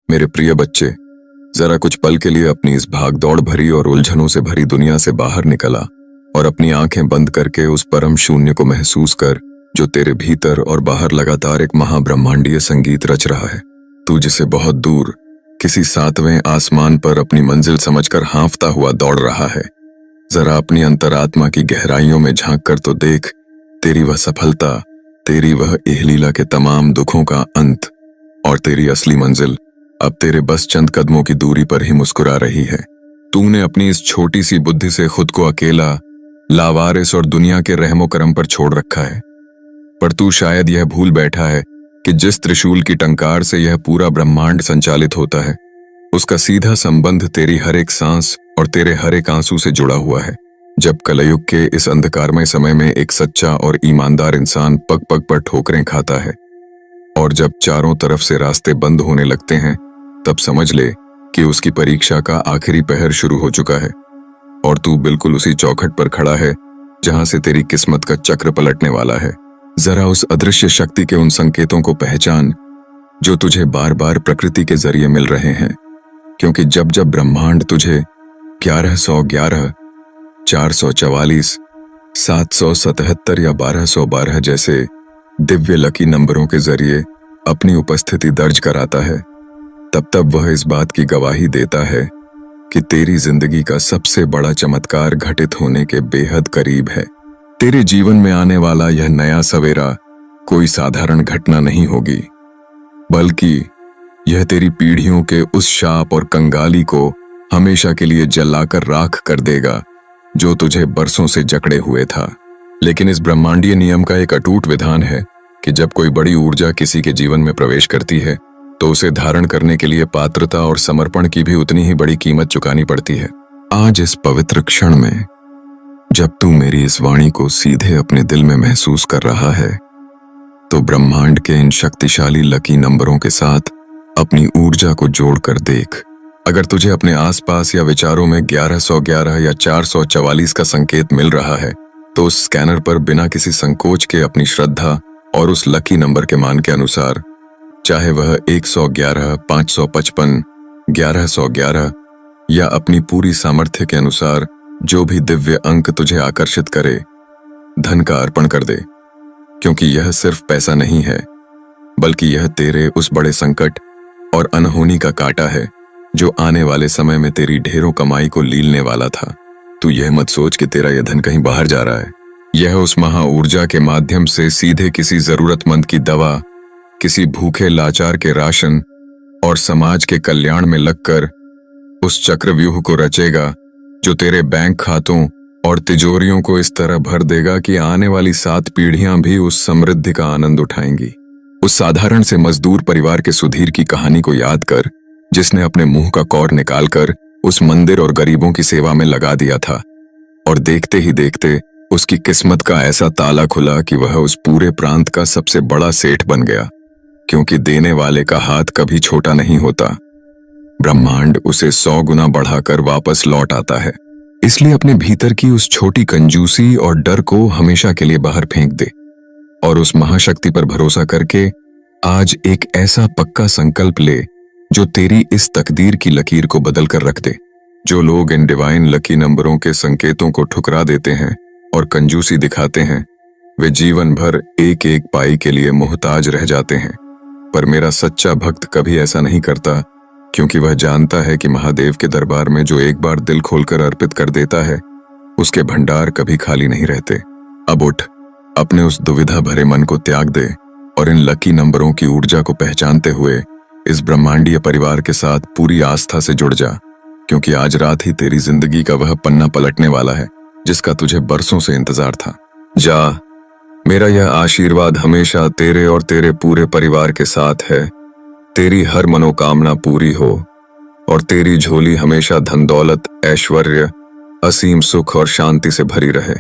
मेरे प्रिय बच्चे, जरा कुछ पल के लिए अपनी इस भागदौड़ भरी और उलझनों से भरी दुनिया से बाहर निकला और अपनी आंखें बंद करके उस परम शून्य को महसूस कर जो तेरे भीतर और बाहर लगातार एक महाब्रह्मांडीय संगीत रच रहा है। तू जिसे बहुत दूर किसी 7वें आसमान पर अपनी मंजिल समझकर हाँफता हुआ दौड़ रहा है, जरा अपनी अंतरात्मा की गहराइयों में झांक कर तो देख। तेरी वह सफलता, तेरी वह इहलीला के तमाम दुखों का अंत और तेरी असली मंजिल अब तेरे बस चंद कदमों की दूरी पर ही मुस्कुरा रही है। तूने अपनी इस छोटी सी बुद्धि से खुद को अकेला, लावारिस और दुनिया के रहमो करम पर छोड़ रखा है। पर तू शायद यह भूल बैठा है कि जिस त्रिशूल की टंकार से यह पूरा ब्रह्मांड संचालित होता है, उसका सीधा संबंध तेरी हर एक सांस और तेरे हर एक आंसू से जुड़ा हुआ है। जब कलयुग के इस अंधकारमय समय में एक सच्चा और ईमानदार इंसान पग पग पर ठोकरें खाता है और जब चारों तरफ से रास्ते बंद होने लगते हैं, तब समझ ले कि उसकी परीक्षा का आखिरी पहर शुरू हो चुका है और तू बिल्कुल उसी चौखट पर खड़ा है जहां से तेरी किस्मत का चक्र पलटने वाला है। जरा उस अदृश्य शक्ति के उन संकेतों को पहचान जो तुझे बार बार प्रकृति के जरिए मिल रहे हैं, क्योंकि जब जब ब्रह्मांड तुझे 1111, 444, 777 या 1212 जैसे दिव्य लकी नंबरों के जरिए अपनी उपस्थिति दर्ज कराता है, तब तब वह इस बात की गवाही देता है कि तेरी जिंदगी का सबसे बड़ा चमत्कार घटित होने के बेहद करीब है। तेरे जीवन में आने वाला यह नया सवेरा कोई साधारण घटना नहीं होगी, बल्कि यह तेरी पीढ़ियों के उस शाप और कंगाली को हमेशा के लिए जलाकर राख कर देगा जो तुझे बरसों से जकड़े हुए था। लेकिन इस ब्रह्मांडीय नियम का एक अटूट विधान है कि जब कोई बड़ी ऊर्जा किसी के जीवन में प्रवेश करती है, तो उसे धारण करने के लिए पात्रता और समर्पण की भी उतनी ही बड़ी कीमत चुकानी पड़ती है। आज इस पवित्र क्षण में जब तू मेरी इस वाणी को सीधे अपने दिल में महसूस कर रहा है, तो ब्रह्मांड के इन शक्तिशाली लकी नंबरों के साथ अपनी ऊर्जा को जोड़कर देख। अगर तुझे अपने आसपास या विचारों में 1111 या 444 का संकेत मिल रहा है, तो उस स्कैनर पर बिना किसी संकोच के अपनी श्रद्धा और उस लकी नंबर के मान के अनुसार, चाहे वह 111, 555, 1111 या अपनी पूरी सामर्थ्य के अनुसार जो भी दिव्य अंक तुझे आकर्षित करे, धन का अर्पण कर दे। क्योंकि यह सिर्फ पैसा नहीं है, बल्कि यह तेरे उस बड़े संकट और अनहोनी का कांटा है जो आने वाले समय में तेरी ढेरों कमाई को लीलने वाला था। तू यह मत सोच कि तेरा यह धन कहीं बाहर जा रहा है। यह उस महा ऊर्जा के माध्यम से सीधे किसी जरूरतमंद की दवा, किसी भूखे लाचार के राशन और समाज के कल्याण में लगकर उस चक्रव्यूह को रचेगा जो तेरे बैंक खातों और तिजोरियों को इस तरह भर देगा कि आने वाली 7 पीढ़ियां भी उस समृद्धि का आनंद उठाएंगी। उस साधारण से मजदूर परिवार के सुधीर की कहानी को याद कर, जिसने अपने मुंह का कौर निकालकर उस मंदिर और गरीबों की सेवा में लगा दिया था और देखते ही देखते उसकी किस्मत का ऐसा ताला खुला कि वह उस पूरे प्रांत का सबसे बड़ा सेठ बन गया। क्योंकि देने वाले का हाथ कभी छोटा नहीं होता, ब्रह्मांड उसे 100 गुना बढ़ाकर वापस लौट आता है। इसलिए अपने भीतर की उस छोटी कंजूसी और डर को हमेशा के लिए बाहर फेंक दे और उस महाशक्ति पर भरोसा करके आज एक ऐसा पक्का संकल्प ले जो तेरी इस तकदीर की लकीर को बदल कर रख दे। जो लोग इन डिवाइन लकी नंबरों के संकेतों को ठुकरा देते हैं और कंजूसी दिखाते हैं, वे जीवन भर एक एक पाई के लिए मोहताज रह जाते हैं। पर मेरा सच्चा भक्त कभी ऐसा नहीं करता, क्योंकि वह जानता है कि महादेव के दरबार में जो एक बार दिल खोलकर अर्पित कर देता है, उसके भंडार कभी खाली नहीं रहते। अब उठ, अपने उस दुविधा भरे मन को त्याग दे और इन लकी नंबरों की ऊर्जा को पहचानते हुए इस ब्रह्मांडीय परिवार के साथ पूरी आस्था से जुड़ जा, क्योंकि आज रात ही तेरी जिंदगी का वह पन्ना पलटने वाला है जिसका तुझे बरसों से इंतजार था। जा, मेरा यह आशीर्वाद हमेशा तेरे और तेरे पूरे परिवार के साथ है। तेरी हर मनोकामना पूरी हो और तेरी झोली हमेशा धन दौलत, ऐश्वर्य, असीम सुख और शांति से भरी रहे।